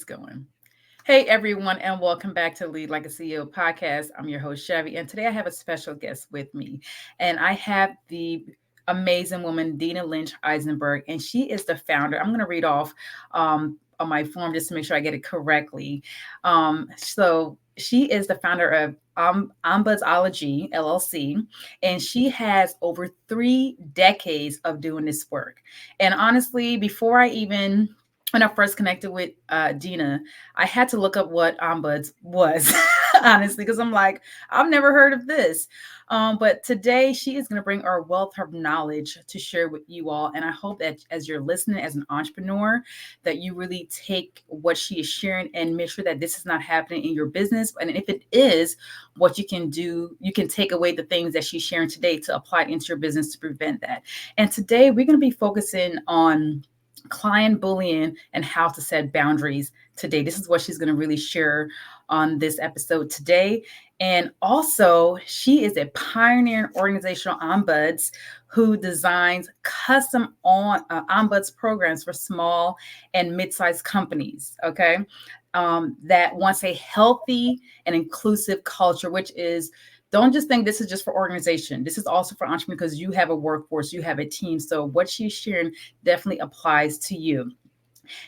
it's going. Hey, everyone, and welcome back to Lead Like a CEO podcast. I'm your host, Shevvy, and today I have a special guest with me. And I have the amazing woman, Dina Eisenberg, and she is the founder. I'm going to read off on my form just to make sure I get it correctly. So she is the founder of Ombudsology LLC, and she has over 3 decades of doing this work. And honestly, when I first connected with Dina, I had to look up what ombuds was, honestly, because I'm like, I've never heard of this. But today she is going to bring our wealth of knowledge to share with you all. And I hope that as you're listening as an entrepreneur, that you really take what she is sharing and make sure that this is not happening in your business. And if it is, what you can do, you can take away the things that she's sharing today to apply into your business to prevent that. And today we're going to be focusing on client bullying and how to set boundaries today. This is what she's going to really share on this episode today. And also, she is a pioneering organizational ombuds who designs custom ombuds programs for small and mid-sized companies, okay? That wants a healthy and inclusive culture, which is don't just think this is just for organization. This is also for entrepreneurs because you have a workforce, you have a team. So what she's sharing definitely applies to you.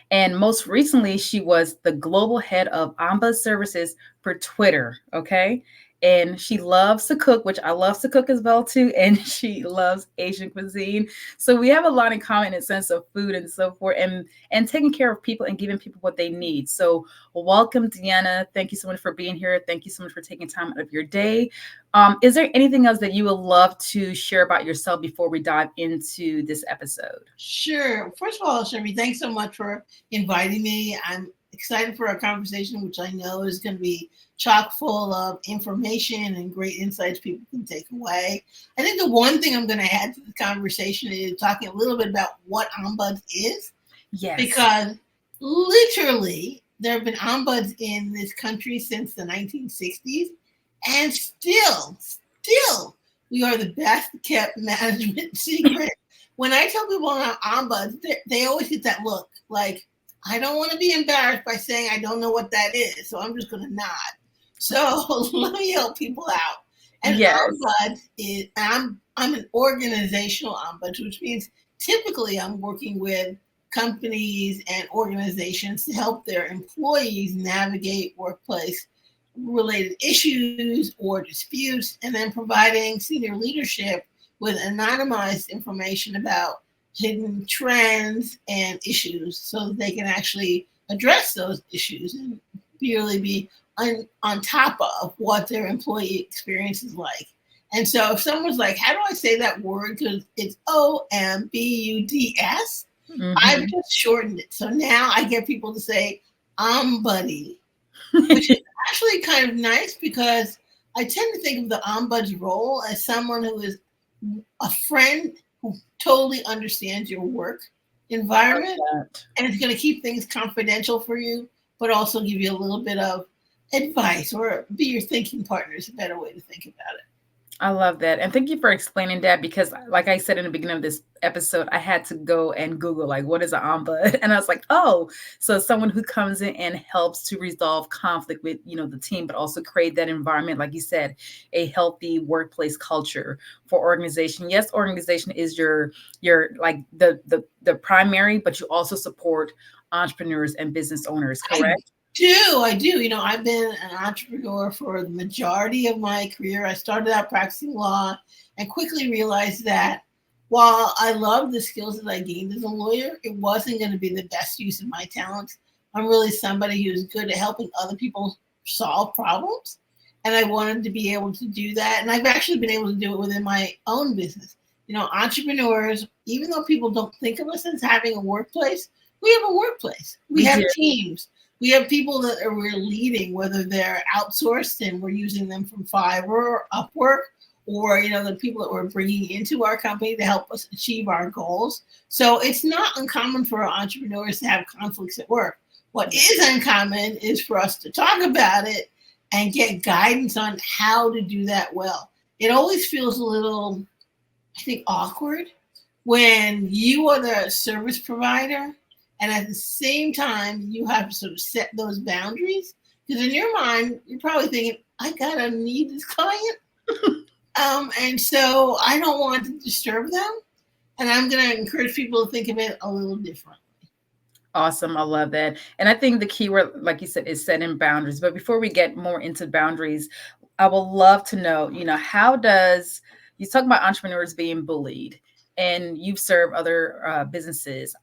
And most recently, she was the global head of Ombuds Services for Twitter. Okay. And she loves to cook, which I love to cook as well too. And she loves Asian cuisine. So we have a lot in common in the sense of food and so forth, and taking care of people and giving people what they need. So welcome, Deanna. Thank you so much for being here. Thank you so much for taking time out of your day. Is there anything else that you would love to share about yourself before we dive into this episode? Sure. First of all, Shevvy, thanks so much for inviting me. I'm excited for our conversation, which I know is going to be chock full of information and great insights people can take away. I think the one thing I'm going to add to the conversation is talking a little bit about what ombuds is. Yes. Because literally, there have been ombuds in this country since the 1960s. And still, we are the best kept management secret. When I tell people about ombuds, they always get that look like, I don't want to be embarrassed by saying I don't know what that is, so I'm just going to nod. So let me help people out. And yes. Ombuds is, I'm an organizational ombuds, which means typically I'm working with companies and organizations to help their employees navigate workplace related issues or disputes, and then providing senior leadership with anonymized information about hidden trends and issues so that they can actually address those issues and really be on top of what their employee experience is like. And so if someone's like, how do I say that word? Because it's OMBUDS, I've just shortened it. So now I get people to say, buddy, which is actually kind of nice because I tend to think of the ombuds role as someone who is a friend who totally understands your work environment and is going to keep things confidential for you, but also give you a little bit of advice or be your thinking partner is a better way to think about it. I love that. And thank you for explaining that because like I said in the beginning of this episode, I had to go and Google like, what is an ombud? And I was like, oh, so someone who comes in and helps to resolve conflict with, the team, but also create that environment, like you said, a healthy workplace culture for organization. Yes, organization is your like the primary, but you also support entrepreneurs and business owners, correct? I do. I've been an entrepreneur for the majority of my career. I started out practicing law and quickly realized that while I love the skills that I gained as a lawyer, it wasn't going to be the best use of my talents. I'm really somebody who's good at helping other people solve problems. And I wanted to be able to do that. And I've actually been able to do it within my own business. Entrepreneurs, even though people don't think of us as having a workplace, we have a workplace. We have teams. We have people that we're leading, whether they're outsourced and we're using them from Fiverr or Upwork, or the people that we're bringing into our company to help us achieve our goals. So it's not uncommon for entrepreneurs to have conflicts at work. What is uncommon is for us to talk about it and get guidance on how to do that well. It always feels a little, I think, awkward when you are the service provider And at the same time, you have to sort of set those boundaries because in your mind, you're probably thinking, I gotta need this client. And so I don't want to disturb them. And I'm going to encourage people to think of it a little different. Awesome. I love that. And I think the key word, like you said, is setting boundaries. But before we get more into boundaries, I would love to know, how does you talk about entrepreneurs being bullied and you've served other businesses?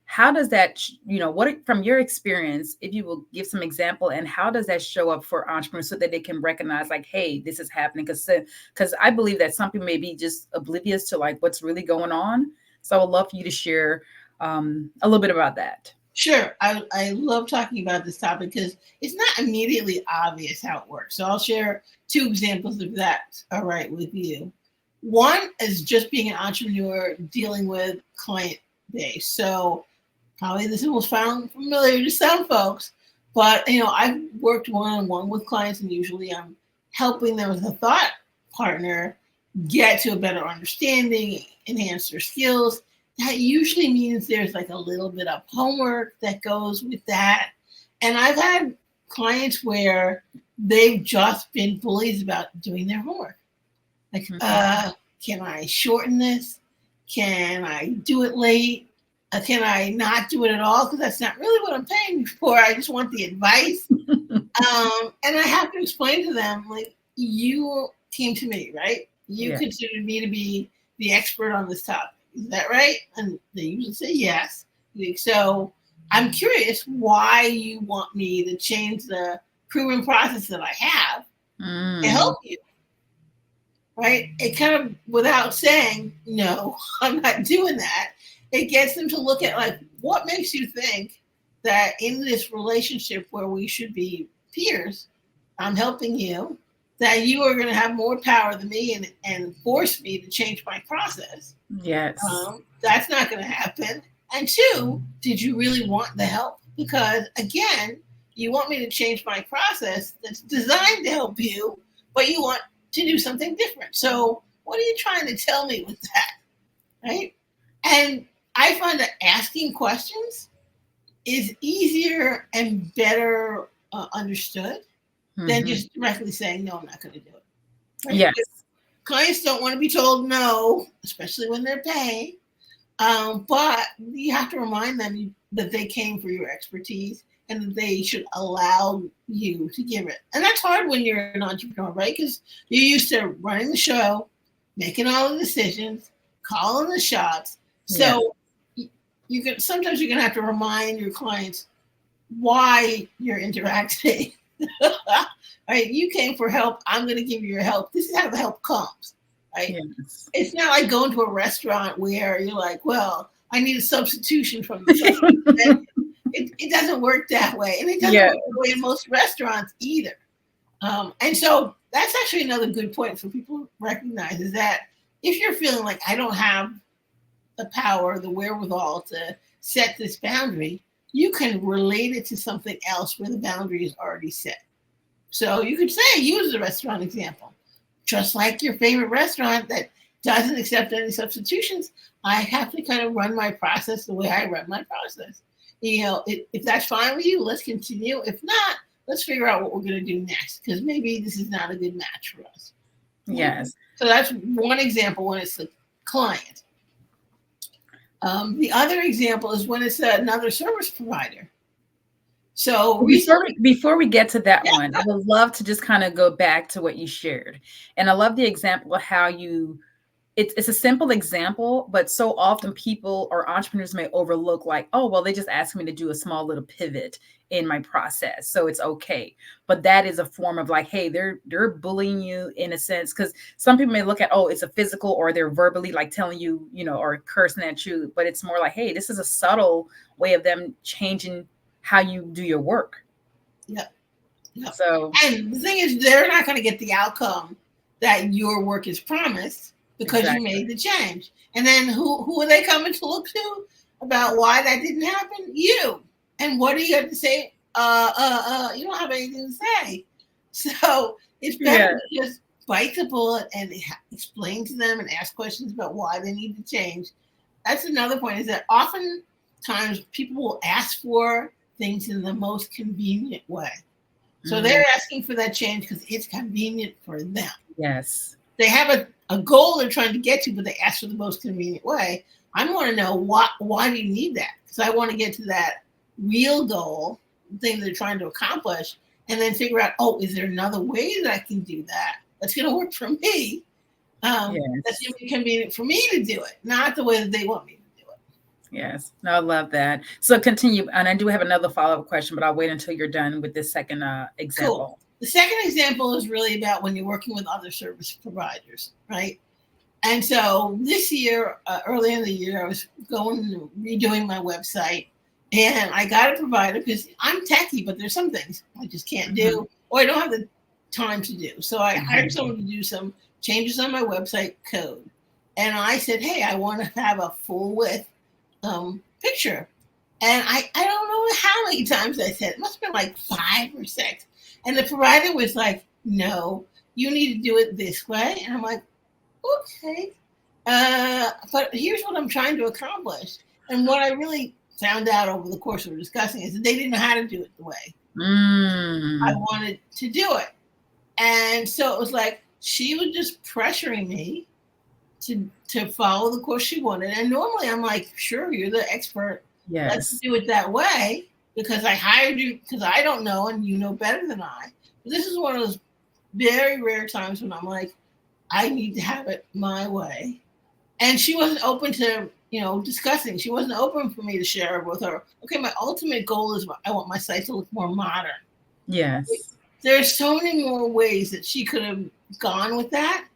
How does that, what from your experience, if you will give some example, and how does that show up for entrepreneurs so that they can recognize like, hey, this is happening? Because I believe that some people may be just oblivious to like what's really going on. So I would love for you to share a little bit about that. Sure. I love talking about this topic because it's not immediately obvious how it works. So I'll share two examples of that, all right, with you. One is just being an entrepreneur dealing with client base. So probably this will sound familiar to some folks, but I've worked one-on-one with clients, and usually I'm helping them as a thought partner get to a better understanding, enhance their skills. That usually means there's like a little bit of homework that goes with that. And I've had clients where they've just been bullies about doing their homework. Like, can I shorten this? Can I do it late? Can I not do it at all? Because that's not really what I'm paying you for. I just want the advice. And I have to explain to them, like, you came to me, right? You considered me to be the expert on this topic. Is that right? And they usually say yes. So I'm curious why you want me to change the proven process that I have to help you. Right? It kind of, without saying, no, I'm not doing that, it gets them to look at like, what makes you think that in this relationship where we should be peers, I'm helping you, that you are going to have more power than me and force me to change my process. Yes. That's not going to happen. And two, did you really want the help? Because again, you want me to change my process that's designed to help you, but you want to do something different. So what are you trying to tell me with that? Right? And I find that asking questions is easier and better understood than just directly saying, no, I'm not going to do it. Right? Yes. Because clients don't want to be told no, especially when they're paying. But you have to remind them that they came for your expertise and that they should allow you to give it. And that's hard when you're an entrepreneur, right? Because you're used to running the show, making all the decisions, calling the shots. So sometimes you're going to have to remind your clients why you're interacting. Right? You came for help. I'm going to give you your help. This is how the help comes. Right? Yes. It's not like going to a restaurant where you're like, well, I need a substitution from the substitution. It doesn't work that way. And it doesn't work that way in most restaurants either. And so that's actually another good point for people to recognize is that if you're feeling like I don't have the power, the wherewithal to set this boundary, you can relate it to something else where the boundary is already set. So you could say, use the restaurant example. Just like your favorite restaurant that doesn't accept any substitutions, I have to kind of run my process the way I run my process. If that's fine with you, let's continue. If not, let's figure out what we're going to do next, because maybe this is not a good match for us. Yes. So that's one example when it's a client. The other example is when it's another service provider. So before we get to that one, I would love to just kind of go back to what you shared. And I love the example of how it's a simple example, but so often people or entrepreneurs may overlook like, oh, well, they just asked me to do a small little pivot in my process, so it's okay. But that is a form of like, hey, they're bullying you in a sense, because some people may look at, oh, it's a physical, or they're verbally like telling you, or cursing at you, but it's more like, hey, this is a subtle way of them changing how you do your work. Yep. So, and the thing is, they're not going to get the outcome that your work is promised because you made the change. And then who are they coming to look to about why that didn't happen? You. And what do you have to say? You don't have anything to say. So it's better to just bite the bullet and explain to them and ask questions about why they need to change. That's another point, is that often times people will ask for things in the most convenient way. So Mm, they're asking for that change because it's convenient for them. yes. They have a goal they're trying to get to, but they ask for the most convenient way. I want to know why do you need that? Because I want to get to that real goal, thing they're trying to accomplish, and then figure out, oh, is there another way that I can do that that's going to work for me? That's Yes. going to be convenient for me to do it, not the way that they want me to do it. Yes. No, I love that. So continue. And I do have another follow-up question, but I'll wait until you're done with this second Cool. example. The second example is really about when you're working with other service providers, right? And so this year, early in the year, I was redoing my website, and I got a provider because I'm techie, but there's some things I just can't Mhm. do, or I don't have the time to do. So I hired Mhm. someone to do some changes on my website code, and I said, "Hey, I want to have a full width picture." And I don't know how many times I said it. Must have been like 5 or 6. And the provider was like, "No, you need to do it this way." And I'm like, okay. But here's what I'm trying to accomplish. And what I really found out over the course of discussing is that they didn't know how to do it the way I Mm. wanted to do it. And so it was like she was just pressuring me to follow the course she wanted. And normally I'm like, sure, you're the expert. Let's Yes. do it that way because I hired you because I don't know and you know better than I. But this is one of those very rare times when I'm like, I need to have it my way. And she wasn't open to, discussing. She wasn't open for me to share it with her. Okay, my ultimate goal is I want my site to look more modern. Yes. There's so many more ways that she could have gone with that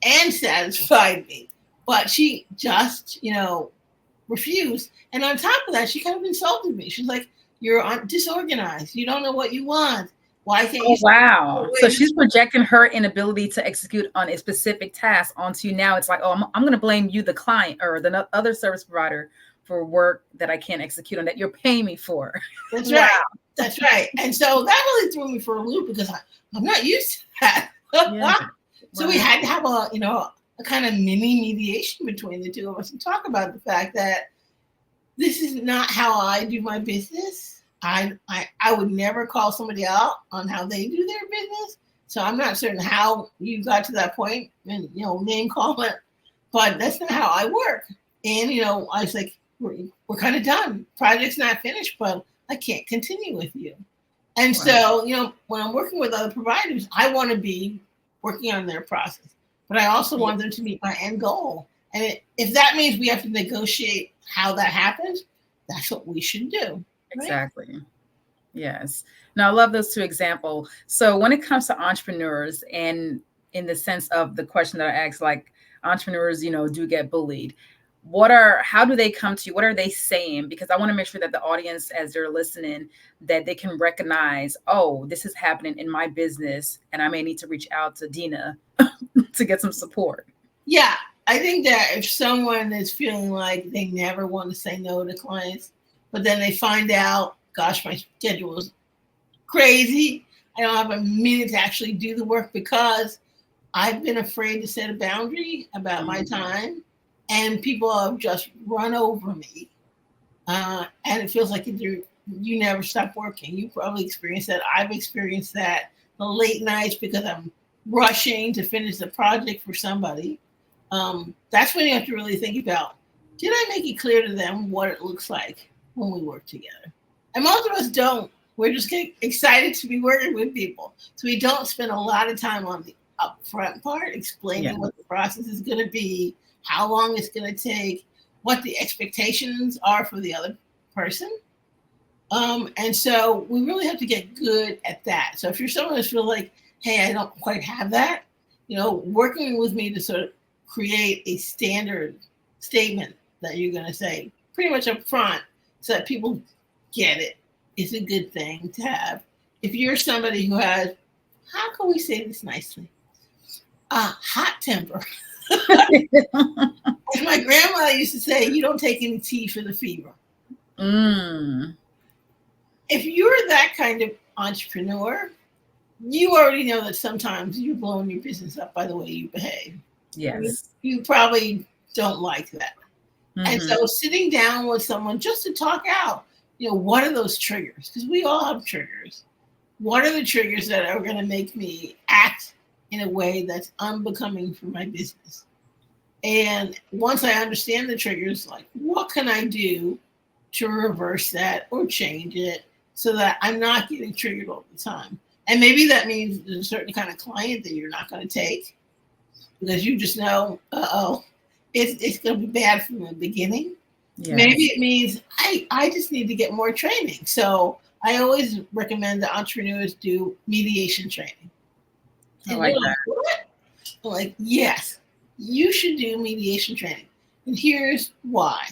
and satisfied me. But she just, refused. And on top of that, she kind of insulted me. She's like, "You're disorganized. You don't know what you want. Why can't you Oh, see wow. So ways?" she's projecting her inability to execute on a specific task onto you. Now it's like, oh, I'm going to blame you, the client or the other service provider, for work that I can't execute on that you're paying me for. That's Wow. right. That's right. And so that really threw me for a loop because I'm not used to that. Yeah. So we Wow. had to have a kind of mini mediation between the two of us and talk about the fact that this is not how I do my business. I would never call somebody out on how they do their business. So I'm not certain how you got to that point and name call it, but that's not how I work. And I was like, we're kind of done. Project's not finished, but I can't continue with you. And Wow. so, when I'm working with other providers, I want to be working on their process, but I also Yeah, want them to meet my end goal. And if that means we have to negotiate how that happens, that's what we should do. Right? exactly. Yes. Now I love those two examples. So when it comes to entrepreneurs and in the sense of the question that I asked, like entrepreneurs, do get bullied. How do they come to you? What are they saying? Because I want to make sure that the audience, as they're listening, that they can recognize, oh, this is happening in my business, and I may need to reach out to Dina to get some support. Yeah. I think that if someone is feeling like they never want to say no to clients, but then they find out, gosh, my schedule is crazy. I don't have a minute to actually do the work because I've been afraid to set a boundary about my Mhm. time, and people have just run over me. And it feels like you never stop working. You probably experienced that. I've experienced that. The late nights because I'm rushing to finish the project for somebody. That's when you have to really think about, did I make it clear to them what it looks like when we work together? And most of us don't. We're just getting excited to be working with people. So we don't spend a lot of time on the upfront part, Yeah. explaining what the process is going to be, how long it's going to take, what the expectations are for the other person. And so we really have to get good at that. So if you're someone who feels like, hey, I don't quite have that, working with me to sort of create a standard statement that you're going to say pretty much up front so that people get it is a good thing to have. If you're somebody who has, how can we say this nicely? Hot temper. As my grandmother used to say, you don't take any tea for the fever. Mm. If you're that kind of entrepreneur, you already know that sometimes you're blowing your business up by the way you behave. Yes. You probably don't like that. And so sitting down with someone just to talk out, what are those triggers? Because we all have triggers. What are the triggers that are going to make me act in a way that's unbecoming for my business? And once I understand the triggers, like, what can I do to reverse that or change it so that I'm not getting triggered all the time? And maybe that means there's a certain kind of client that you're not going to take because you just know, it's going to be bad from the beginning. Yes. Maybe it means I just need to get more training. So I always recommend that entrepreneurs do mediation training. And they're like, what? I'm like, yes, you should do mediation training. And here's why.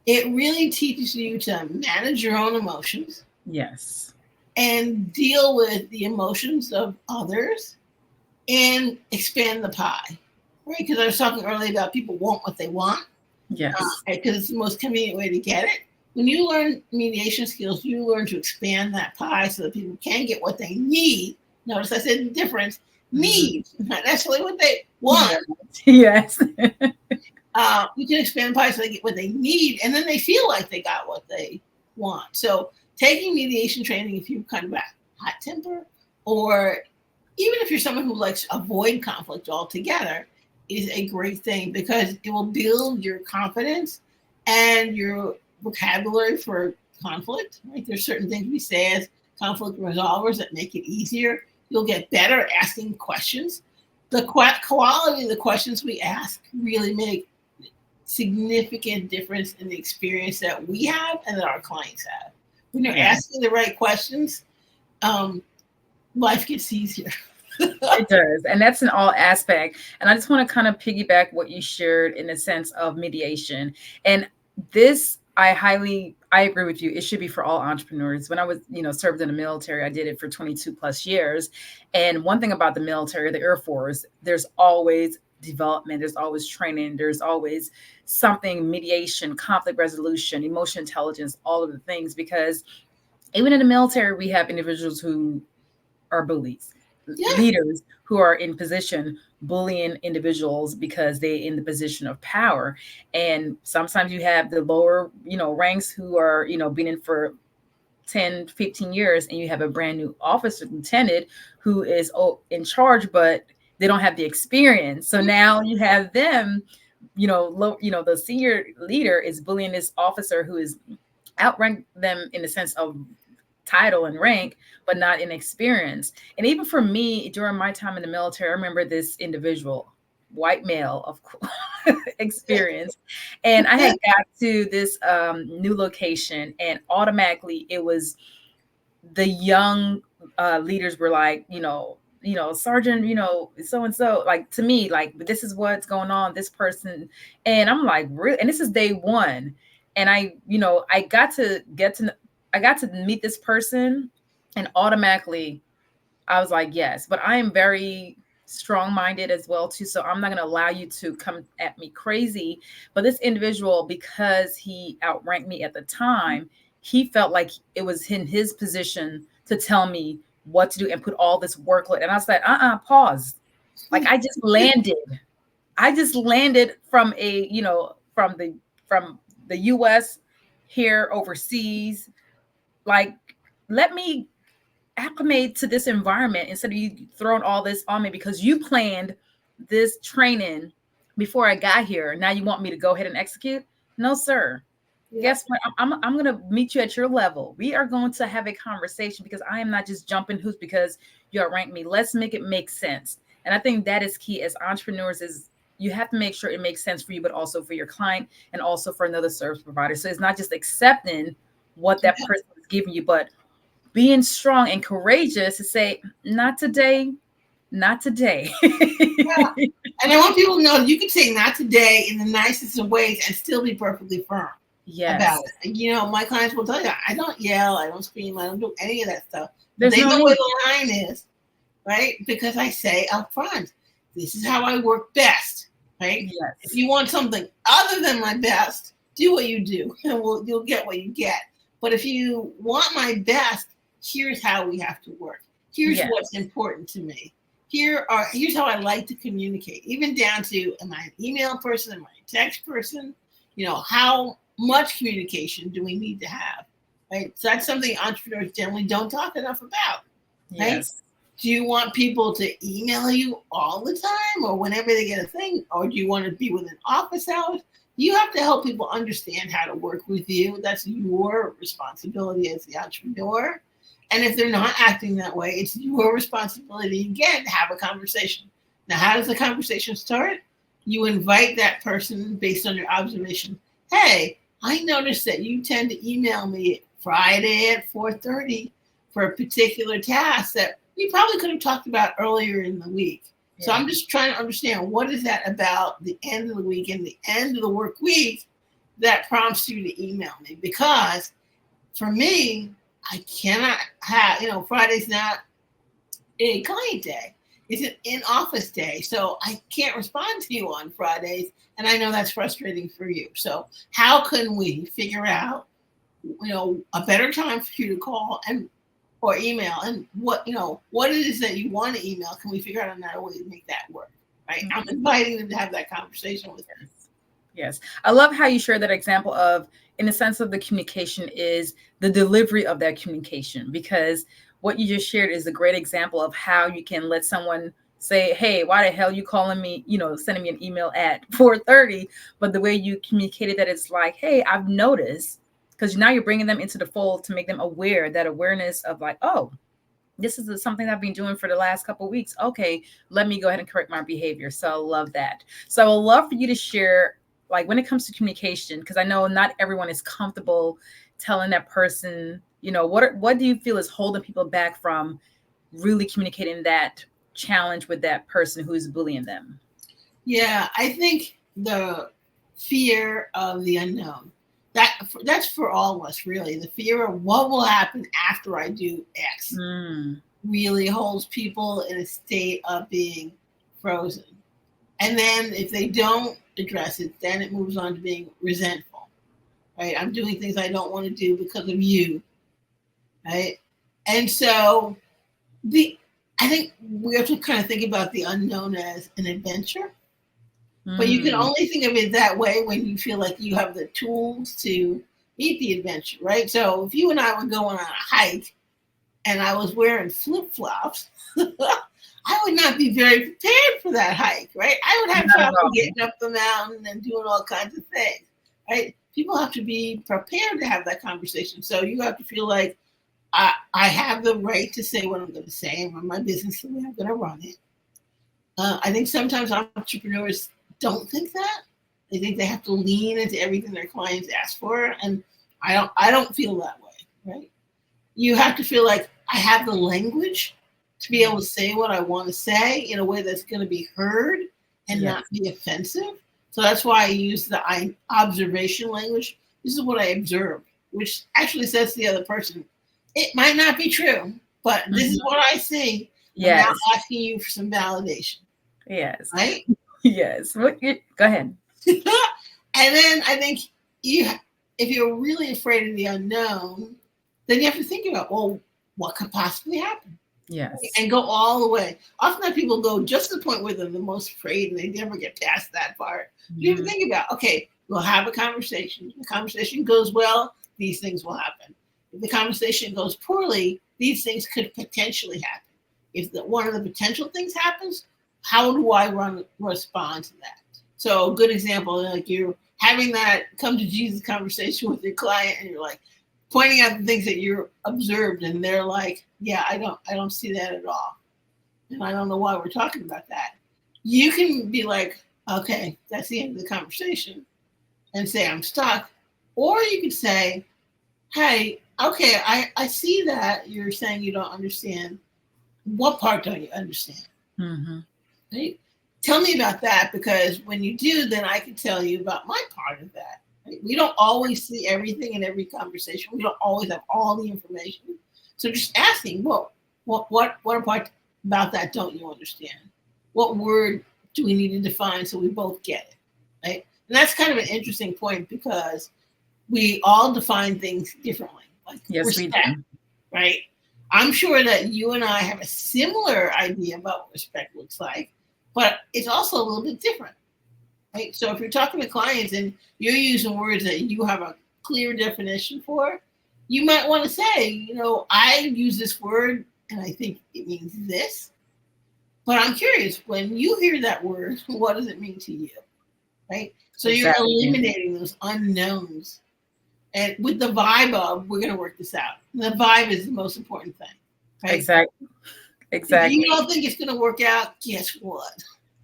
It really teaches you to manage your own emotions. Yes. And deal with the emotions of others and expand the pie. Right? Because I was talking earlier about people want what they want. Yes. Because it's the most convenient way to get it. When you learn mediation skills, you learn to expand that pie so that people can get what they need. Notice I said the difference. Need, not necessarily what they want. Yes. You can expand the pie so they get what they need, and then they feel like they got what they want. So taking mediation training, if you're kind of a hot temper, or even if you're someone who likes to avoid conflict altogether, is a great thing because it will build your confidence and your vocabulary for conflict. Right? There's certain things we say as conflict resolvers that make it easier. You'll get better at asking questions. The quality of the questions we ask really make significant difference in the experience that we have and that our clients have. When you're asking the right questions, life gets easier. It does. And that's in all aspect. And I just want to kind of piggyback what you shared in the sense of mediation. And this, I agree with you. It should be for all entrepreneurs. When I was, served in the military, I did it for 22 plus years. And one thing about the military, the Air Force, there's always development, there's always training, there's always something, mediation, conflict resolution, emotional intelligence, all of the things, because even in the military, we have individuals who are bullies, leaders who are in position bullying individuals because they're in the position of power. And sometimes you have the lower, ranks who are, been in for 10, 15 years, and you have a brand new officer lieutenant who is in charge, but they don't have the experience. So now you have them, the senior leader is bullying this officer who is outranked them in the sense of title and rank, but not in experience. And even for me, during my time in the military, I remember this individual, white male of experience. And I had got to this new location, and automatically it was the young leaders were like, Sergeant, so-and-so, like, to me, like, this is what's going on, this person. And I'm like, really? And this is day one. And I got to meet this person, and automatically I was like, yes, but I am very strong-minded as well too. So I'm not going to allow you to come at me crazy. But this individual, because he outranked me at the time, he felt like it was in his position to tell me what to do and put all this workload. And I was like, pause. Like, I just landed from from the US here overseas. Like, let me acclimate to this environment instead of you throwing all this on me because you planned this training before I got here. Now you want me to go ahead and execute? No, sir. Yeah. Guess what? I'm going to meet you at your level. We are going to have a conversation because I am not just jumping hoops because you outrank me. Let's make it make sense. And I think that is key as entrepreneurs is you have to make sure it makes sense for you, but also for your client and also for another service provider. So it's not just accepting what that person is giving you, but being strong and courageous to say, not today, not today. Yeah. And I want people to know you can say not today in the nicest of ways and still be perfectly firm about it. My clients will tell you, I don't yell, I don't scream, I don't do any of that stuff. They know where the line is, right? Because I say up front, this is how I work best, right? Yes. If you want something other than my best, do what you do, and you'll get what you get. But if you want my best, here's how we have to work. Here's what's important to me. Here's how I like to communicate, even down to, am I an email person? Am I a text person? how much communication do we need to have, right? So that's something entrepreneurs generally don't talk enough about, right? Yes. Do you want people to email you all the time or whenever they get a thing? Or do you want to be within office hours? You have to help people understand how to work with you. That's your responsibility as the entrepreneur. And if they're not acting that way, it's your responsibility again to have a conversation. Now, how does the conversation start? You invite that person based on your observation. Hey, I noticed that you tend to email me Friday at 4:30 for a particular task that we probably could have talked about earlier in the week. So I'm just trying to understand, what is that about the end of the week and the end of the work week that prompts you to email me? Because for me, I cannot have, Friday's not a client day. It's an in-office day. So I can't respond to you on Fridays. And I know that's frustrating for you. So how can we figure out, a better time for you to call or email, and what it is that you want to email? Can we figure out another way to make that work? Right? I'm inviting them to have that conversation with them. Yes. I love how you share that example of, in the sense of the communication, is the delivery of that communication, because what you just shared is a great example of how you can let someone say, hey, why the hell are you calling me, sending me an email at 4:30? But the way you communicated that, it's like, hey, I've noticed, because now you're bringing them into the fold to make them aware, that awareness of like, oh, this is something I've been doing for the last couple of weeks. Okay, let me go ahead and correct my behavior. So I love that. So I would love for you to share, like, when it comes to communication, because I know not everyone is comfortable telling that person, what do you feel is holding people back from really communicating that challenge with that person who's bullying them? Yeah, I think the fear of the unknown. That's for all of us, really. The fear of what will happen after I do X really holds people in a state of being frozen. And then if they don't address it, then it moves on to being resentful, right? I'm doing things I don't want to do because of you, right? And so I think we have to kind of think about the unknown as an adventure. But you can only think of it that way when you feel like you have the tools to meet the adventure, right? So if you and I were going on a hike and I was wearing flip-flops, I would not be very prepared for that hike, right? I would have trouble getting up the mountain and doing all kinds of things, right? People have to be prepared to have that conversation. So you have to feel like I have the right to say what I'm going to say and run my business the way I'm going to run it. I think sometimes entrepreneurs don't think that. They think they have to lean into everything their clients ask for, and I don't feel that way, right? You have to feel like I have the language to be able to say what I want to say in a way that's going to be heard and not be offensive. So that's why I use the observation language. This is what I observed, which actually says to the other person, it might not be true, but this is what I see. Yes. I'm now asking you for some validation. Yes. Right? Yes. Go ahead. And then I think if you're really afraid of the unknown, then you have to think about, well, what could possibly happen? Yes. And go all the way. Often people go just to the point where they're the most afraid and they never get past that part. You have to think about, okay, we'll have a conversation. If the conversation goes well, these things will happen. If the conversation goes poorly, these things could potentially happen. If one of the potential things happens, how do I respond to that? So a good example, like you're having that come to Jesus conversation with your client and you're like pointing out the things that you're observed and they're like, yeah, I don't see that at all. And I don't know why we're talking about that. You can be like, okay, that's the end of the conversation and say, I'm stuck. Or you could say, hey, okay, I see that you're saying you don't understand. What part don't you understand? Right? Tell me about that, because when you do, then I can tell you about my part of that. Right? We don't always see everything in every conversation. We don't always have all the information. So just asking, well, what part about that don't you understand? What word do we need to define so we both get it? Right? And that's kind of an interesting point because we all define things differently. Like respect, we do. Right? I'm sure that you and I have a similar idea about what respect looks like, but it's also a little bit different. Right? So if you're talking to clients and you're using words that you have a clear definition for, you might want to say, I use this word and I think it means this. But I'm curious, when you hear that word, what does it mean to you? Right? So you're Exactly. eliminating those unknowns. And with the vibe of, we're going to work this out. And the vibe is the most important thing. Right? Exactly. If Exactly. you don't think it's going to work out, guess what?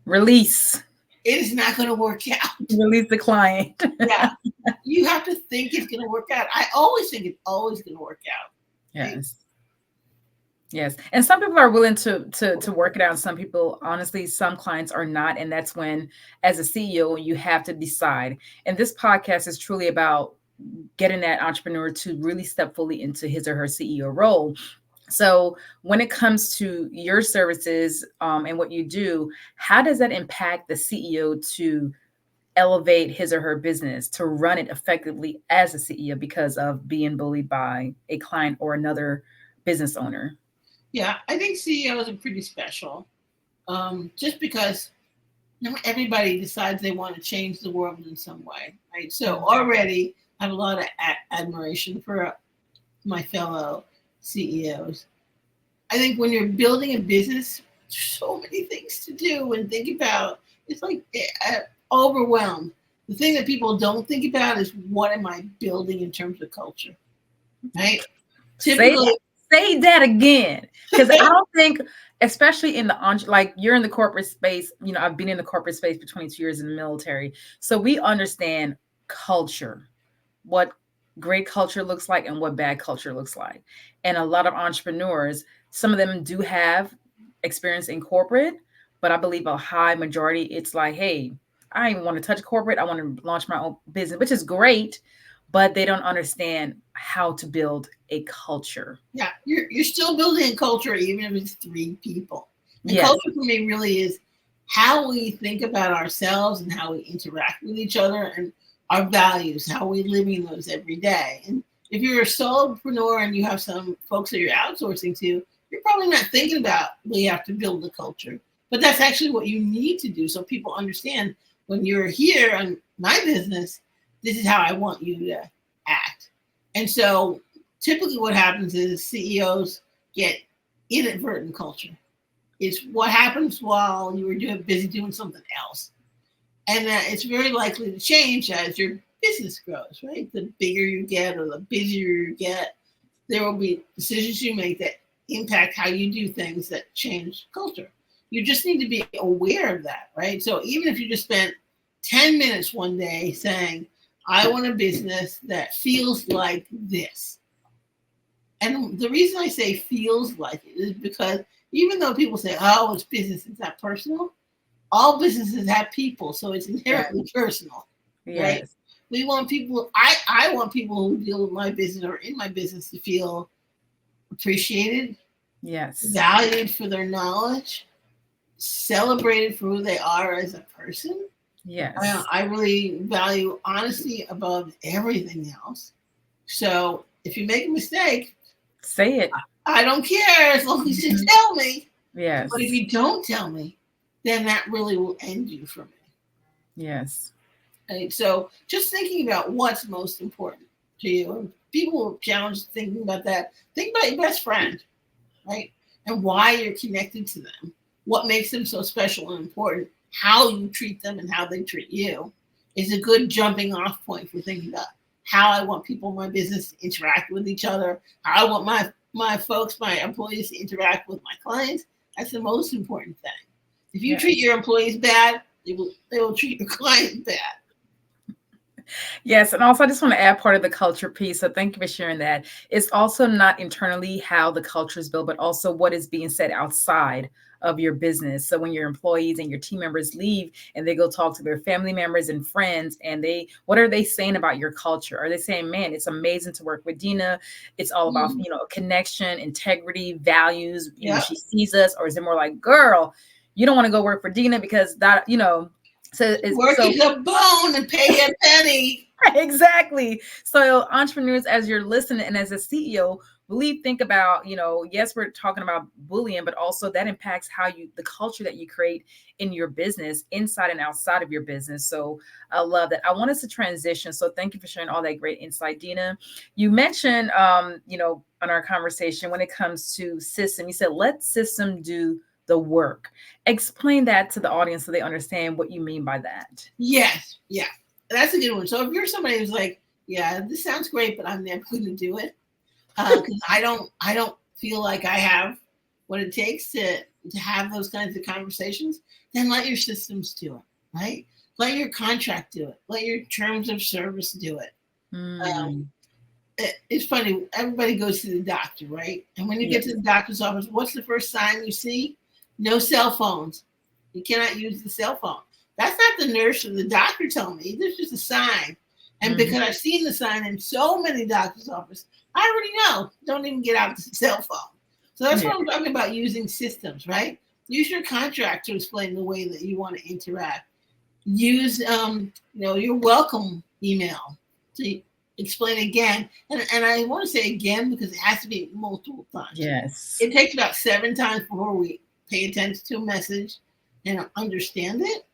Release. It is not going to work out. Release the client. Yeah. You have to think it's going to work out. I always think it's always going to work out. Right? Yes. Yes. And some people are willing to work it out. Some people, honestly, some clients are not. And that's when, as a CEO, you have to decide. And this podcast is truly about getting that entrepreneur to really step fully into his or her CEO role. So when it comes to your services and what you do, how does that impact the CEO to elevate his or her business, to run it effectively as a CEO because of being bullied by a client or another business owner? Yeah, I think CEOs are pretty special. Just because everybody decides they want to change the world in some way, right? So already I have a lot of admiration for my fellow CEOs. I think when you're building a business, there's so many things to do and think about. It's like overwhelmed. The thing that people don't think about is, what am I building in terms of culture, right? Typically, say that again, because I don't think, especially in like you're in the corporate space, I've been in the corporate space for 22 years in the military. So we understand culture, what great culture looks like and what bad culture looks like. And a lot of entrepreneurs, some of them do have experience in corporate, but I believe a high majority, it's like, hey, I don't even want to touch corporate. I want to launch my own business, which is great, but they don't understand how to build a culture. Yeah, you're still building a culture even if it's 3 people. And Yes. Culture for me really is how we think about ourselves and how we interact with each other and our values, how we living those every day. And if you're a solopreneur and you have some folks that you're outsourcing to, you're probably not thinking about, we have to build the culture. But that's actually what you need to do so people understand, when you're here on my business, this is how I want you to act. And so typically what happens is CEOs get inadvertent culture. It's what happens while you were busy doing something else. And it's very likely to change as your business grows, right? The bigger you get or the busier you get, there will be decisions you make that impact how you do things that change culture. You just need to be aware of that, right? So even if you just spent 10 minutes one day saying, I want a business that feels like this. And the reason I say feels like it is because even though people say, oh, it's business, it's not personal, all businesses have people, so it's inherently personal, right? Yes. We want people, I want people who deal with my business or in my business to feel appreciated, Yes, valued for their knowledge, celebrated for who they are as a person. Yes. I really value honesty above everything else. So if you make a mistake, say it. I don't care as long as you tell me. Yes. But if you don't tell me, then that really will end you for me. Yes. Right? So just thinking about what's most important to you. People are challenged thinking about that. Think about your best friend, right? And why you're connected to them. What makes them so special and important. How you treat them and how they treat you is a good jumping off point for thinking about how I want people in my business to interact with each other, how I want my folks, my employees to interact with my clients. That's the most important thing. If you treat your employees bad, they will treat your clients bad. Yes. And also, I just want to add part of the culture piece. So thank you for sharing that. It's also not internally how the culture is built, but also what is being said outside of your business. So when your employees and your team members leave and they go talk to their family members and friends, and what are they saying about your culture? Are they saying, man, it's amazing to work with Dina. It's all about, connection, integrity, values. She sees us. Or is it more like, girl, you don't want to go work for Dina because that, so it's working the bone and pay a penny. Exactly. So entrepreneurs, as you're listening and as a CEO, really think about, yes, we're talking about bullying, but also that impacts the culture that you create in your business, inside and outside of your business. So I love that. I want us to transition. So thank you for sharing all that great insight, Dina. You mentioned, on our conversation, when it comes to system, you said, let system do the work. Explain that to the audience so they understand what you mean by that. Yes, yeah, that's a good one. So if you're somebody who's like, yeah, this sounds great, but I'm never going to do it because I don't feel like I have what it takes to have those kinds of conversations, then let your systems do it, right? Let your contract do it. Let your terms of service do it. Um, Mm, it's funny. Everybody goes to the doctor, right? And when you get to yes. the doctor's office, what's the first sign you see? No cell phones. You cannot use the cell phone. That's not the nurse or the doctor telling me. There's just a sign. And Mhm. because I've seen the sign in so many doctors' offices, I already know. Don't even get out the cell phone. So that's Yeah. what I'm talking about, using systems, right? Use your contract to explain the way that you want to interact. Use your welcome email to explain again. And I want to say again because it has to be multiple times. Yes. It takes about 7 times before we pay attention to a message and understand it.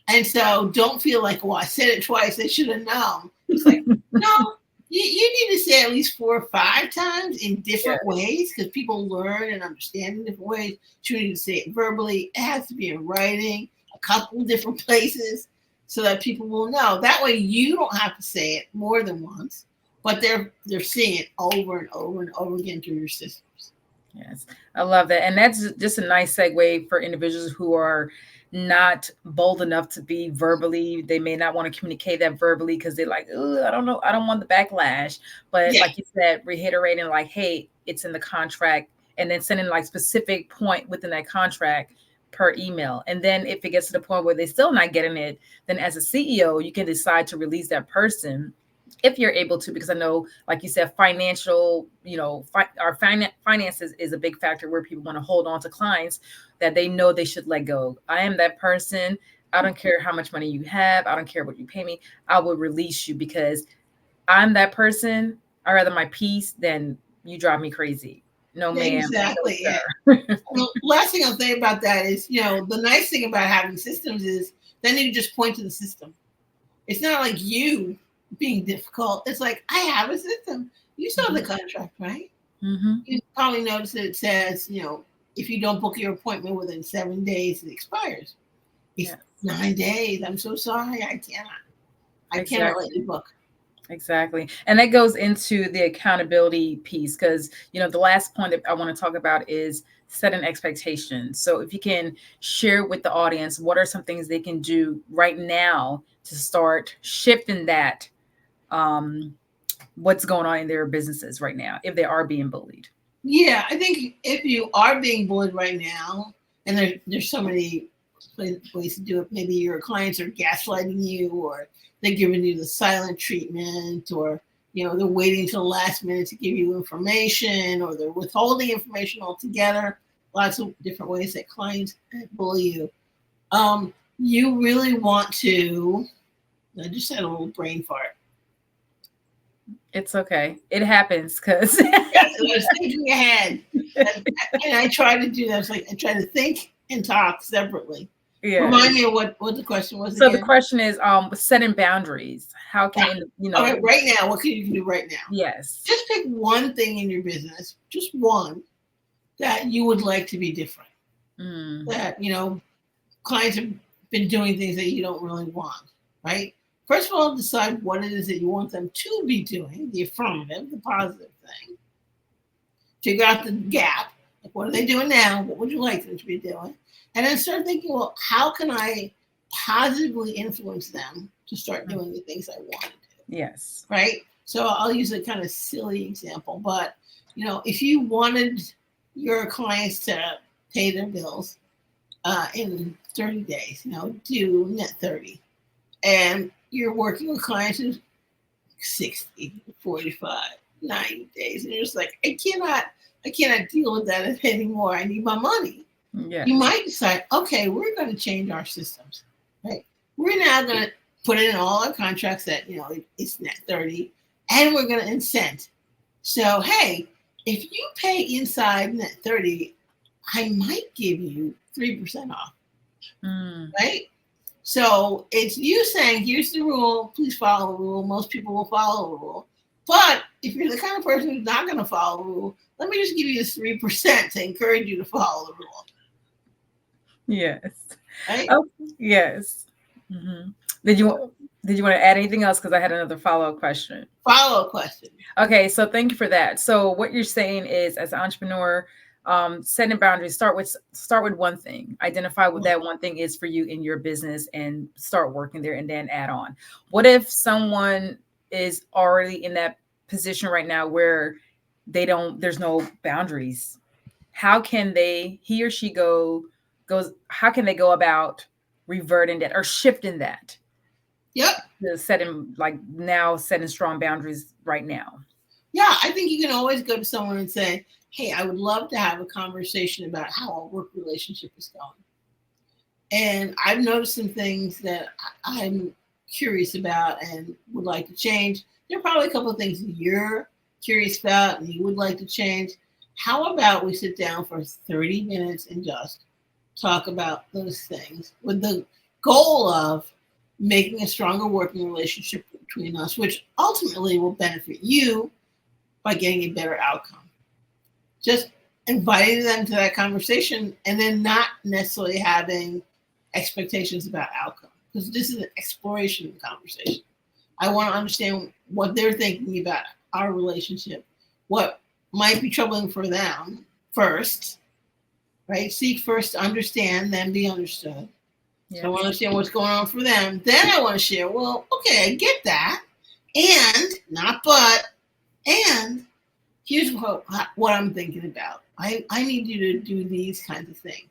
And so don't feel like, well, I said it twice, they should have known. It's like, no, you need to say at least 4 or 5 times in Yeah. different ways because people learn and understand in different ways. You need to say it verbally. It has to be in writing, a couple different places so that people will know. That way you don't have to say it more than once, but they're seeing it over and over and over again through your systems. Yes, I love that. And that's just a nice segue for individuals who are not bold enough to be verbally. They may not want to communicate that verbally because they're like, oh, I don't know, I don't want the backlash. But Yeah, like you said, reiterating like, hey, it's in the contract, and then sending like specific point within that contract per email. And then if it gets to the point where they're still not getting it, then as a CEO, you can decide to release that person if you're able to, because I know, like you said, financial, our finances is a big factor where people want to hold on to clients that they know they should let go. I am that person. I don't care how much money you have. I don't care what you pay me. I will release you because I'm that person. I rather my peace than you drive me crazy. No, ma'am. No, exactly. Yeah. sir. Well, last thing I'll say about that is, the nice thing about having systems is then you just point to the system. It's not like you being difficult. It's like, I have a system. You saw the contract, right? Hmm. You probably noticed that it says, if you don't book your appointment within 7 days, it expires. It's Yeah, 9 days. I'm so sorry. I cannot. I cannot let exactly. you book. Exactly. And that goes into the accountability piece because, the last point that I want to talk about is setting expectations. So if you can share with the audience, what are some things they can do right now to start shifting that, um, what's going on in their businesses right now, if they are being bullied? Yeah, I think if you are being bullied right now, and there's so many ways to do it. Maybe your clients are gaslighting you, or they're giving you the silent treatment, or they're waiting till the last minute to give you information, or they're withholding information altogether. Lots of different ways that clients bully you. You really want to. I just had a little brain fart. It's okay. It happens because Yes, I was thinking ahead, and I try to do that. It's like I try to think and talk separately. Remind yes. me of what the question was So the again. question is, setting boundaries. How Yeah. can, All right, right now, what can you do right now? yes. Just pick one thing in your business, just one that you would like to be different. Mm, That clients have been doing things that you don't really want, right? First of all, decide what it is that you want them to be doing, the affirmative, the positive thing. Figure out the gap. Like, what are they doing now? What would you like them to be doing? And then start thinking, well, how can I positively influence them to start mm, doing the things I want to do? yes. Right? So I'll use a kind of silly example, but if you wanted your clients to pay their bills in 30 days, do net 30, and you're working with clients who's 60, 45, 90 days, and you're just like, I cannot deal with that anymore. I need my money. You Yes. might decide, okay, we're going to change our systems, right? We're now going to put in all our contracts that, it's net 30, and we're going to incent. So, hey, if you pay inside net 30, I might give you 3% off, Mm. right? So it's you saying, here's the rule, please follow the rule. Most people will follow the rule. But if you're the kind of person who's not going to follow the rule, let me just give you this 3% to encourage you to follow the rule, Yes. right? Oh, yes. Hmm. Did you did you want to add anything else? Because I had another follow-up question. Follow up question. Okay, so thank you for that. So what you're saying is, as an entrepreneur, setting boundaries, start with one thing. Identify what that one thing is for you in your business, and start working there, and then add on. What if someone is already in that position right now where there's no boundaries? How can he or she goes? How can they go about reverting that or shifting that Yep. to setting strong boundaries right now? Yeah, I think you can always go to someone and say, hey, I would love to have a conversation about how our work relationship is going. And I've noticed some things that I'm curious about and would like to change. There are probably a couple of things that you're curious about and you would like to change. How about we sit down for 30 minutes and just talk about those things with the goal of making a stronger working relationship between us, which ultimately will benefit you by getting a better outcome. Just inviting them to that conversation and then not necessarily having expectations about outcome, because this is an exploration conversation. I want to understand what they're thinking about our relationship, what might be troubling for them first, right? Seek first to understand, then be understood. So I want to understand what's going on for them. Then I want to share, well, okay, I get that. And, not but, and here's what I'm thinking about. I need you to do these kinds of things.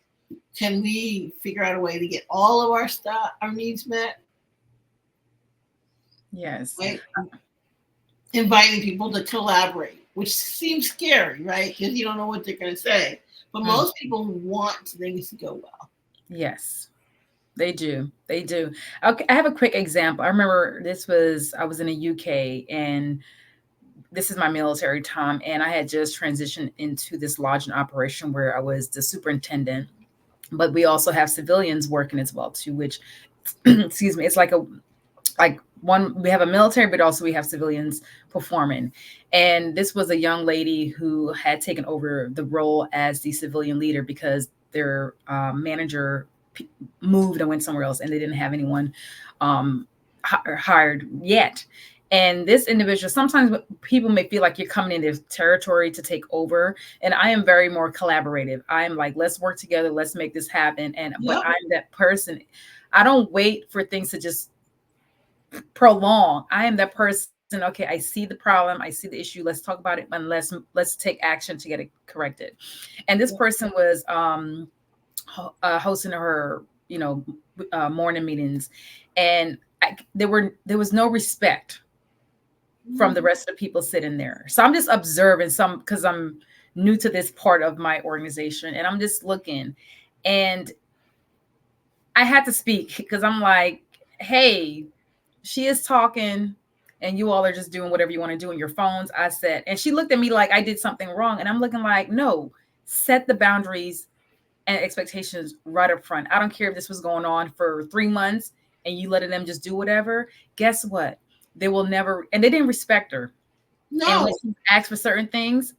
Can we figure out a way to get all of our needs met? Yes. Right? Inviting people to collaborate, which seems scary, right? Because you don't know what they're going to say. But most people want things to go well. Yes, they do. They do. Okay, I have a quick example. I remember I was in the UK, and this is my military time, and I had just transitioned into this lodging operation where I was the superintendent, but we also have civilians working as well too, which excuse me, it's like one, we have a military, but also we have civilians performing. And this was a young lady who had taken over the role as the civilian leader because their manager moved and went somewhere else, and they didn't have anyone hired yet. And this individual, sometimes people may feel like you're coming in their territory to take over. And I am very more collaborative. I am like, let's work together, let's make this happen. But I'm that person. I don't wait for things to just prolong. I am that person. Okay, I see the problem, I see the issue. Let's talk about it, and let's take action to get it corrected. And this person was hosting her, morning meetings, and there was no respect from the rest of the people sitting there. So I'm just observing some, because I'm new to this part of my organization, and I'm just looking, and I had to speak because I'm like, hey, she is talking and you all are just doing whatever you want to do on your phones. I said, and she looked at me like I did something wrong. And I'm looking like, no, set the boundaries and expectations right up front. I don't care if this was going on for 3 months and you letting them just do whatever. Guess what? They will never, and they didn't respect her. And No. when she asked for certain things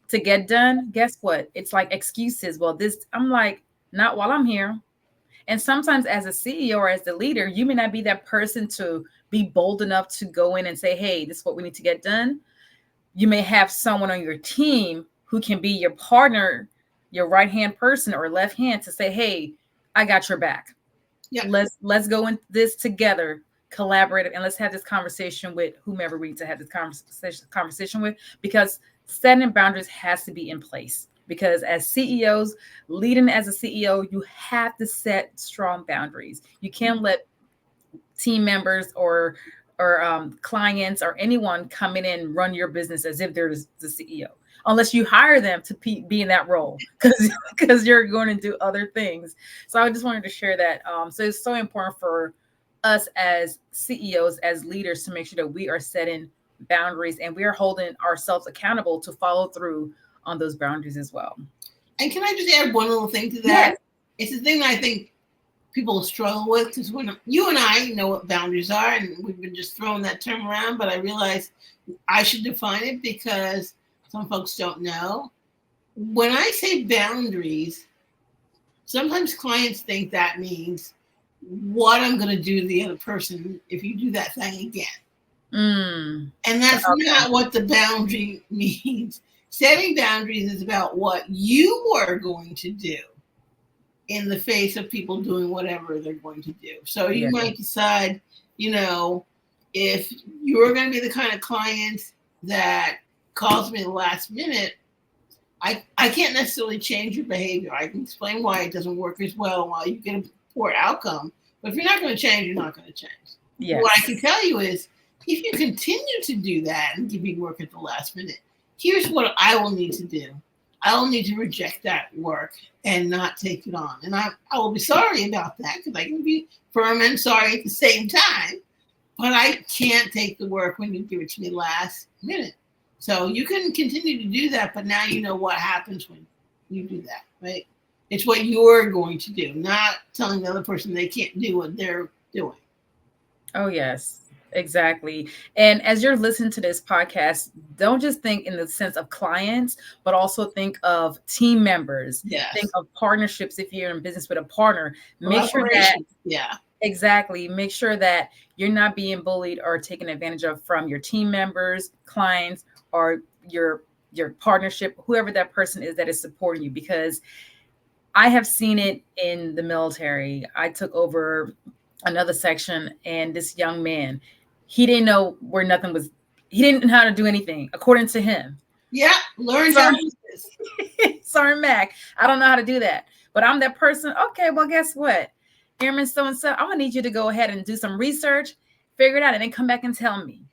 to get done, guess what? It's like excuses. Well, I'm like, not while I'm here. And sometimes as a CEO or as the leader, you may not be that person to be bold enough to go in and say, hey, this is what we need to get done. You may have someone on your team who can be your partner, your right-hand person or left hand, to say, hey, I got your back. Yeah. Let's go into this together, collaborate, and let's have this conversation with whomever we need to have this conversation with, because setting boundaries has to be in place. Because as CEOs, leading as a CEO, you have to set strong boundaries. You can't let team members or clients or anyone come in and run your business as if they're the CEO, unless you hire them to be in that role, because you're going to do other things. So I just wanted to share that. So it's so important for us as CEOs, as leaders, to make sure that we are setting boundaries and we are holding ourselves accountable to follow through on those boundaries as well. And can I just add one little thing to that? Yes. It's the thing that I think people struggle with, because when you and I know what boundaries are, and we've been just throwing that term around, but I realize I should define it because some folks don't know. When I say boundaries, sometimes clients think that means what I'm going to do to the other person if you do that thing again. Mm. And that's not what the boundary means. Setting boundaries is about what you are going to do in the face of people doing whatever they're going to do. So you might decide, if you're going to be the kind of client that calls me the last minute, I can't necessarily change your behavior. I can explain why it doesn't work as well, why you get a poor outcome. But if you're not going to change, you're not going to change. Yes. What I can tell you is, if you continue to do that and give me work at the last minute, here's what I will need to do. I will need to reject that work and not take it on. And I will be sorry about that, because I can be firm and sorry at the same time. But I can't take the work when you give it to me last minute. So you can continue to do that, but now you know what happens when you do that, right? It's what you're going to do, not telling the other person they can't do what they're doing. Oh, yes, exactly. And as you're listening to this podcast, don't just think in the sense of clients, but also think of team members. Yes. Think of partnerships. If you're in business with a partner, make sure that, exactly, make sure that you're not being bullied or taken advantage of from your team members, clients, or your partnership, whoever that person is that is supporting you. Because I have seen it in the military. I took over another section, and this young man, he didn't know where nothing was. He didn't know how to do anything according to him. Yeah, learn how to do this. Sorry, Mac, I don't know how to do that, but I'm that person. Okay, well, guess what, Airman so-and-so, I'm gonna need you to go ahead and do some research, figure it out, and then come back and tell me.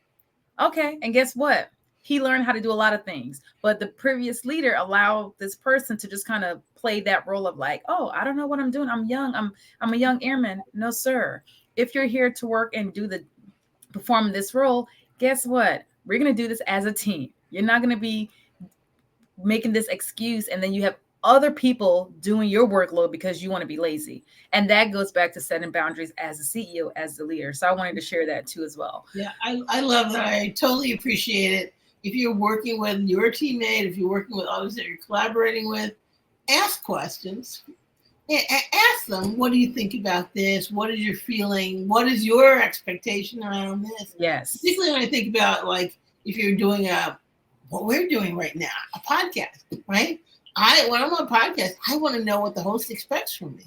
Okay, and guess what? He learned how to do a lot of things, but the previous leader allowed this person to just kind of play that role of like, oh, I don't know what I'm doing. I'm young. I'm a young airman. No, sir. If you're here to work and perform this role, guess what? We're going to do this as a team. You're not going to be making this excuse, and then you have other people doing your workload because you want to be lazy. And that goes back to setting boundaries as a CEO, as the leader. So I wanted to share that too as well. Yeah, I love that. I totally appreciate it. If you're working with your teammate, if you're working with others that you're collaborating with, ask questions. Ask them, what do you think about this? What is your feeling? What is your expectation around this? Yes. Particularly when I think about, like, if you're doing what we're doing right now, a podcast, right? When I'm on a podcast, I want to know what the host expects from me.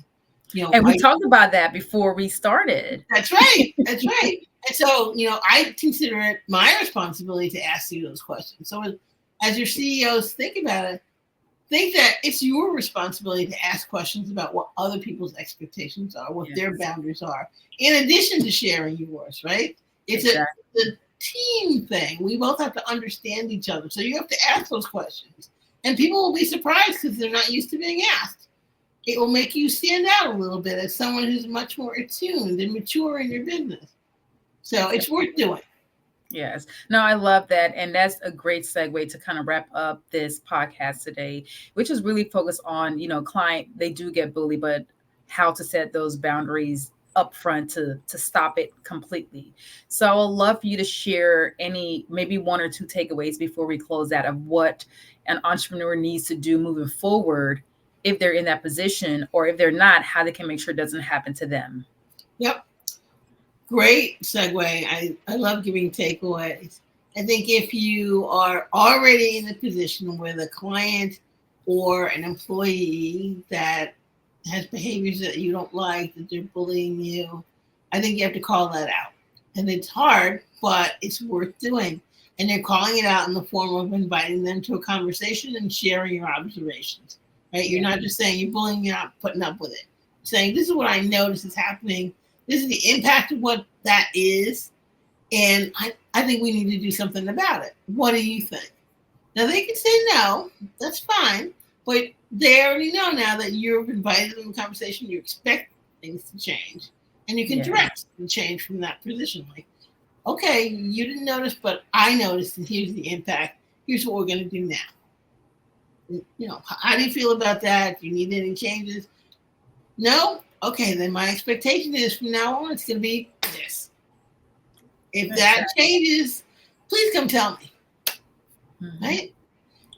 And we talked about that before we started. That's right. That's right. And so, I consider it my responsibility to ask you those questions. So as your CEOs think about it, think that it's your responsibility to ask questions about what other people's expectations are, what their boundaries are, in addition to sharing yours, right? It's a team thing. We both have to understand each other. So you have to ask those questions. And people will be surprised because they're not used to being asked. It will make you stand out a little bit as someone who's much more attuned and mature in your business. So it's worth doing. Yes. No, I love that. And that's a great segue to kind of wrap up this podcast today, which is really focused on, client, they do get bullied, but how to set those boundaries up front to stop it completely. So I would love for you to share maybe one or two takeaways before we close out of what an entrepreneur needs to do moving forward if they're in that position, or if they're not, how they can make sure it doesn't happen to them. Yep. Great segue. I love giving takeaways. I think if you are already in a position with a client or an employee that has behaviors that you don't like, that they're bullying you, I think you have to call that out. And it's hard, but it's worth doing. And you're calling it out in the form of inviting them to a conversation and sharing your observations, right? You're not just saying you're bullying me, not putting up with it. You're saying, this is what I notice is happening. This is the impact of what that is. And I think we need to do something about it. What do you think? Now, they can say no. That's fine. But they already know now that you've invited them to the conversation. You expect things to change. And you can direct the change from that position. Like, okay, you didn't notice, but I noticed, and here's the impact. Here's what we're going to do now. How do you feel about that? Do you need any changes? No? Okay, then my expectation is from now on it's going to be this. If that Exactly. changes, please come tell me. Mm-hmm. Right?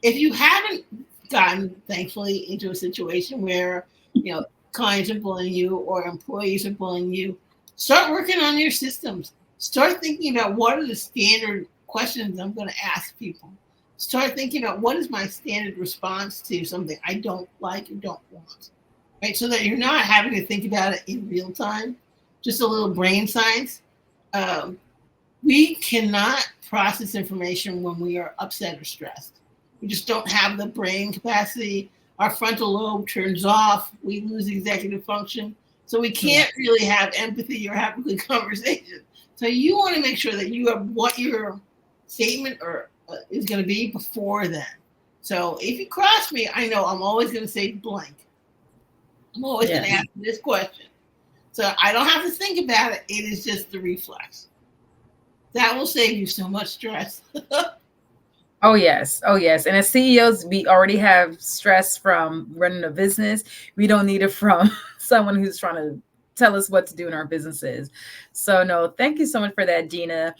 If you haven't gotten, thankfully, into a situation where, you know, clients are bullying you or employees are bullying you, start working on your systems. Start thinking about what are the standard questions I'm going to ask people. Start thinking about what is my standard response to something I don't like or don't want. Right? So that you're not having to think about it in real time. Just a little brain science. Um, we cannot process information when we are upset or stressed. We just don't have the brain capacity. Our frontal lobe turns off. We lose executive function. So we Yeah. can't really have empathy or have a good conversation. So you want to make sure that you have what your statement or is going to be before then. So if you cross me, I know I'm always going to say blank. I'm always going to Yes. ask this question. So I don't have to think about it. It is just the reflex. That will save you so much stress. Oh yes. Oh yes. And as CEOs, we already have stress from running a business. We don't need it from someone who's trying to tell us what to do in our businesses. So no, thank you so much for that, Dina.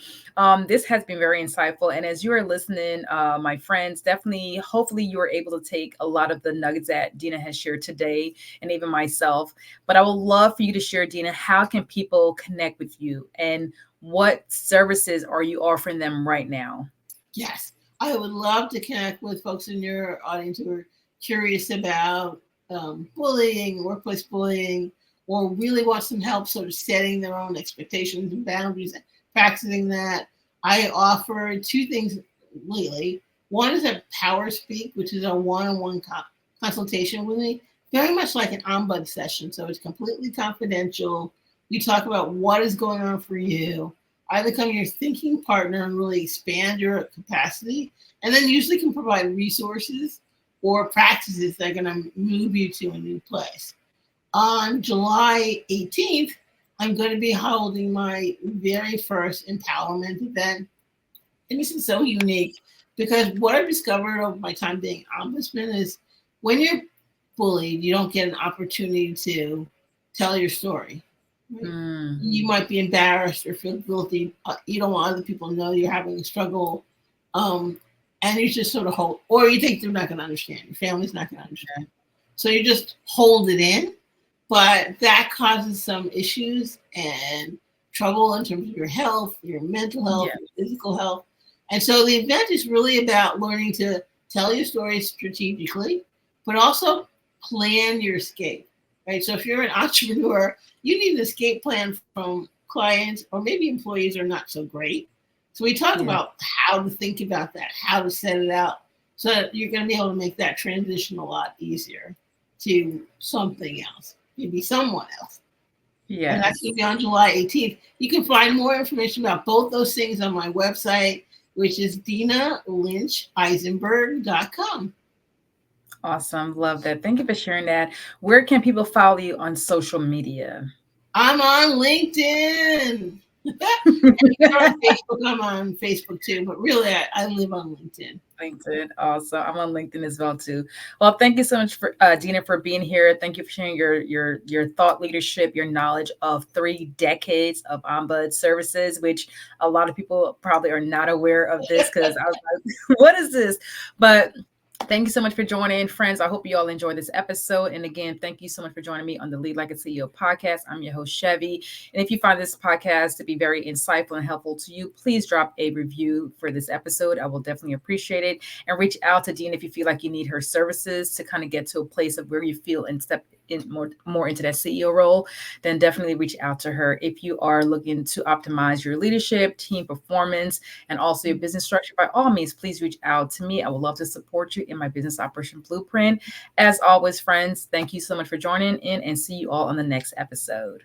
This has been very insightful. And as you are listening, my friends, definitely, hopefully you are able to take a lot of the nuggets that Dina has shared today and even myself. But I would love for you to share, Dina, how can people connect with you and what services are you offering them right now? Yes, I would love to connect with folks in your audience who are curious about bullying, workplace bullying, or really want some help sort of setting their own expectations and boundaries and practicing that. I offer two things lately. One is a Power Speak, which is a one-on-one consultation with me, very much like an ombud session. So it's completely confidential. We talk about what is going on for you. I become your thinking partner and really expand your capacity, and then usually can provide resources or practices that are going to move you to a new place. On July 18th, I'm going to be holding my very first empowerment event. And this is so unique because what I've discovered over my time being ombudsman is when you're bullied, you don't get an opportunity to tell your story. Right? Mm, You might be embarrassed or feel guilty. You don't want other people to know you're having a struggle. Um, and you just sort of hold, or you think they're not going to understand. Your family's not going to understand. So you just hold it in. But that causes some issues and trouble in terms of your health, your mental health, yeah. your physical health. And so the event is really about learning to tell your story strategically, but also plan your escape. Right. So if you're an entrepreneur, you need an escape plan from clients or maybe employees are not so great. So we talk Yeah. about how to think about that, how to set it out so that you're going to be able to make that transition a lot easier to something else, maybe someone else. And that's Yes. going to be on July 18th. You can find more information about both those things on my website, which is DinaLynchEisenberg.com. Awesome. Love that. Thank you for sharing that. Where can people follow you on social media? I'm on LinkedIn. And if you're on Facebook, I'm on Facebook too. But really, I live on LinkedIn. LinkedIn. Also, I'm on LinkedIn as well too. Well, thank you so much for Dina for being here. Thank you for sharing your thought leadership, your knowledge of 3 decades of Ombud services, which a lot of people probably are not aware of this because I was like, what is this? But thank you so much for joining, friends. I hope you all enjoyed this episode. And again, thank you so much for joining me on the Lead Like a CEO podcast. I'm your host, Shevvy. And if you find this podcast to be very insightful and helpful to you, please drop a review for this episode. I will definitely appreciate it. And reach out to Dean if you feel like you need her services to kind of get to a place of where you feel and step in more into that CEO role, then definitely reach out to her. If you are looking to optimize your leadership, team performance, and also your business structure, by all means, please reach out to me. I would love to support you in my business operation blueprint. As always, friends, thank you so much for joining in and see you all on the next episode.